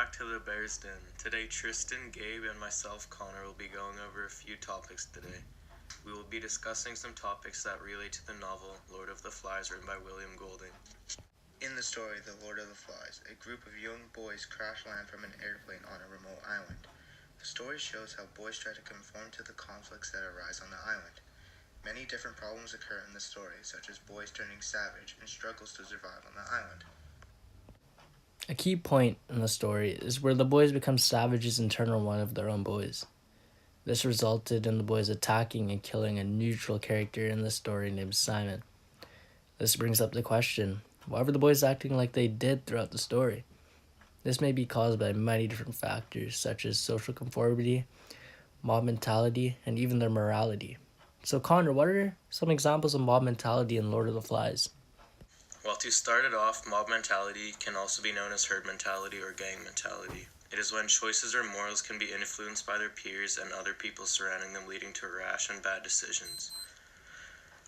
back to the Bears Den. Today Tristan, Gabe, and myself, Connor, will be going over a few topics today. We will be discussing some topics that relate to the novel Lord of the Flies written by William Golding. In the story The Lord of the Flies, a group of young boys crash land from an airplane on a remote island. The story shows how boys try to conform to the conflicts that arise on the island. Many different problems occur in the story, such as boys turning savage and struggles to survive on the island. A key point in the story is where the boys become savages and turn on one of their own boys. This resulted in the boys attacking and killing a neutral character in the story named Simon. This brings up the question, why were the boys acting like they did throughout the story? This may be caused by many different factors, such as social conformity, mob mentality, and even their morality. So Connor, what are some examples of mob mentality in Lord of the Flies? Well, to start it off, mob mentality can also be known as herd mentality or gang mentality. It is when choices or morals can be influenced by their peers and other people surrounding them, leading to rash and bad decisions.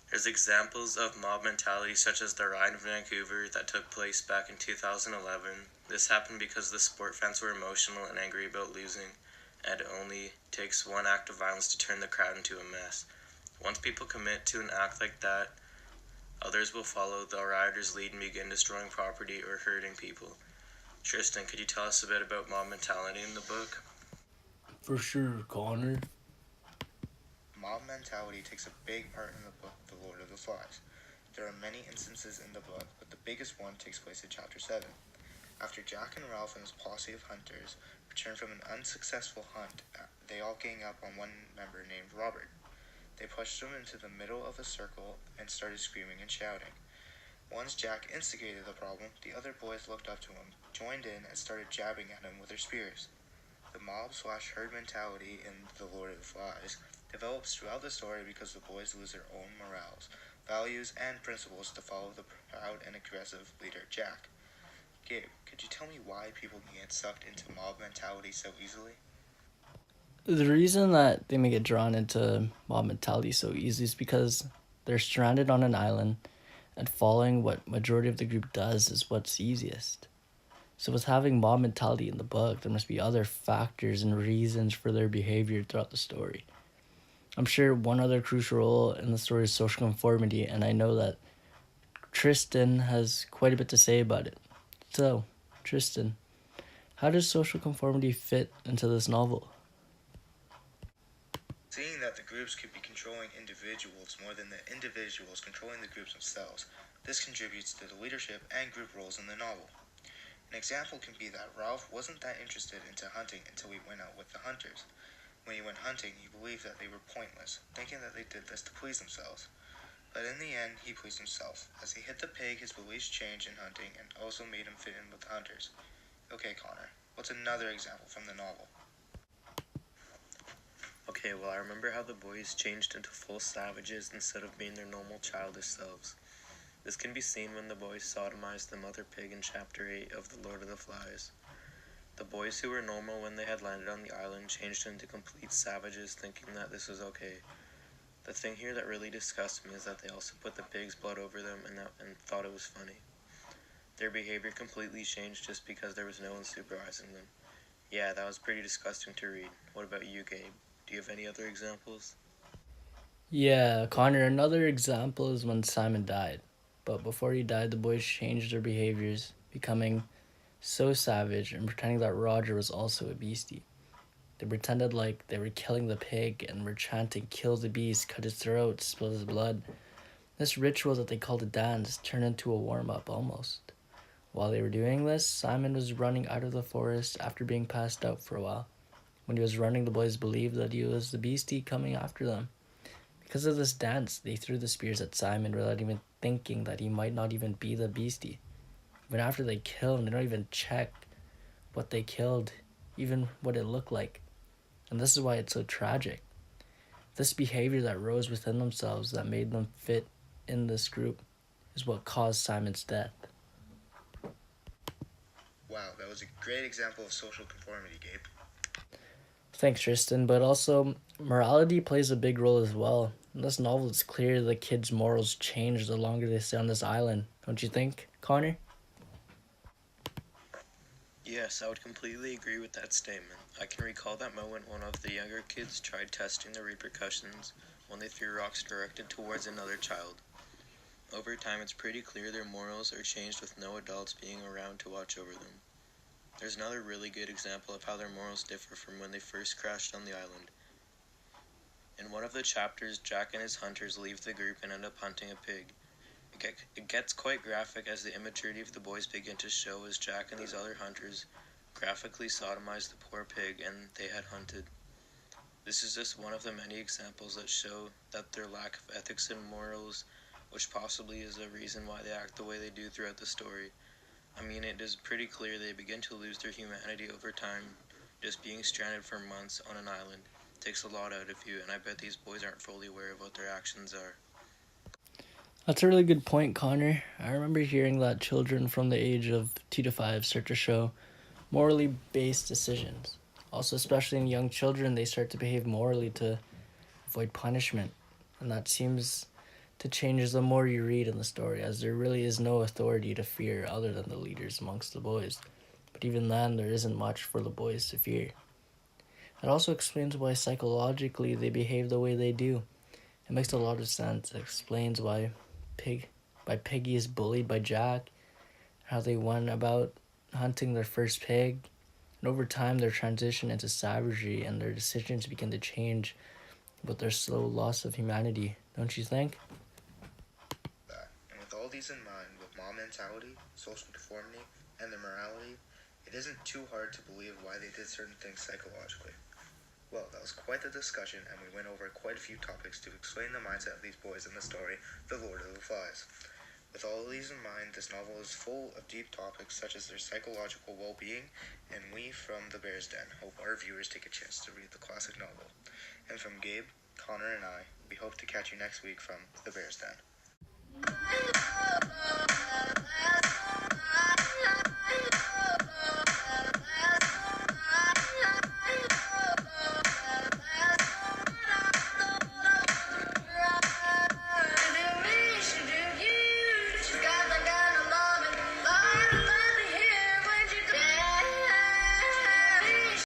There's examples of mob mentality such as the riot in Vancouver that took place back in 2011. This happened because the sport fans were emotional and angry about losing, and it only takes one act of violence to turn the crowd into a mess. Once people commit to an act like that, others will follow the rioters' lead and begin destroying property or hurting people. Tristan, could you tell us a bit about mob mentality in the book? For sure, Connor. Mob mentality takes a big part in the book The Lord of the Flies. There are many instances in the book, but the biggest one takes place in Chapter 7. After Jack and Ralph and his posse of hunters return from an unsuccessful hunt, they all gang up on one member named Robert. They pushed him into the middle of a circle and started screaming and shouting. Once Jack instigated the problem, the other boys looked up to him, joined in, and started jabbing at him with their spears. The mob/herd mentality in The Lord of the Flies develops throughout the story because the boys lose their own morals, values, and principles to follow the proud and aggressive leader Jack. Gabe, could you tell me why people get sucked into mob mentality so easily? The reason that they may get drawn into mob mentality so easy is because they're stranded on an island, and following what majority of the group does is what's easiest. So with having mob mentality in the book, there must be other factors and reasons for their behavior throughout the story. I'm sure one other crucial role in the story is social conformity, and I know that Tristan has quite a bit to say about it. So, Tristan, how does social conformity fit into this novel? Seeing that the groups could be controlling individuals more than the individuals controlling the groups themselves, this contributes to the leadership and group roles in the novel. An example can be that Ralph wasn't that interested into hunting until he went out with the hunters. When he went hunting, he believed that they were pointless, thinking that they did this to please themselves. But in the end, he pleased himself. As he hit the pig, his beliefs changed in hunting and also made him fit in with the hunters. Okay, Connor, what's another example from the novel? Okay, well, I remember how the boys changed into full savages instead of being their normal childish selves. This can be seen when the boys sodomized the mother pig in Chapter 8 of The Lord of the Flies. The boys who were normal when they had landed on the island changed into complete savages, thinking that this was okay. The thing here that really disgusts me is that they also put the pig's blood over them and thought it was funny. Their behavior completely changed just because there was no one supervising them. Yeah, that was pretty disgusting to read. What about you, Gabe? Do you have any other examples? Yeah, Connor, another example is when Simon died. But before he died, the boys changed their behaviors, becoming so savage and pretending that Roger was also a beastie. They pretended like they were killing the pig and were chanting, "Kill the beast, cut his throat, spill his blood." This ritual that they called a dance turned into a warm-up almost. While they were doing this, Simon was running out of the forest after being passed out for a while. When he was running, the boys believed that he was the beastie coming after them. Because of this dance, they threw the spears at Simon without even thinking that he might not even be the beastie. Even after they kill him, they don't even check what they killed, even what it looked like. And this is why it's so tragic. This behavior that rose within themselves that made them fit in this group is what caused Simon's death. Wow, that was a great example of social conformity, Gabe. Thanks, Tristan. But also, morality plays a big role as well. In this novel, it's clear the kids' morals change the longer they stay on this island. Don't you think, Connor? Yes, I would completely agree with that statement. I can recall that moment one of the younger kids tried testing the repercussions when they threw rocks directed towards another child. Over time, it's pretty clear their morals are changed with no adults being around to watch over them. There's another really good example of how their morals differ from when they first crashed on the island. In one of the chapters, Jack and his hunters leave the group and end up hunting a pig. It gets quite graphic as the immaturity of the boys begin to show as Jack and these other hunters graphically sodomize the poor pig and they had hunted. This is just one of the many examples that show that their lack of ethics and morals, which possibly is a reason why they act the way they do throughout the story. I mean, it is pretty clear they begin to lose their humanity over time. Just being stranded for months on an island takes a lot out of you, and I bet these boys aren't fully aware of what their actions are. That's a really good point, Connor. I remember hearing that children from the age of 2 to 5 start to show morally based decisions. Also, especially in young children, they start to behave morally to avoid punishment. And that seems to change the more you read in the story, as there really is no authority to fear other than the leaders amongst the boys. But even then, there isn't much for the boys to fear. That also explains why psychologically they behave the way they do. It makes a lot of sense. It explains why Piggy is bullied by Jack, how they went about hunting their first pig, and over time their transition into savagery and their decisions begin to change with their slow loss of humanity, don't you think? And with all these in mind, with mob mentality, social deformity, and their morality, it isn't too hard to believe why they did certain things psychologically. Well, that was quite the discussion, and we went over quite a few topics to explain the mindset of these boys in the story, The Lord of the Flies. With all of these in mind, this novel is full of deep topics such as their psychological well-being, and we from The Bear's Den hope our viewers take a chance to read the classic novel. And from Gabe, Connor, and I, we hope to catch you next week from The Bear's Den.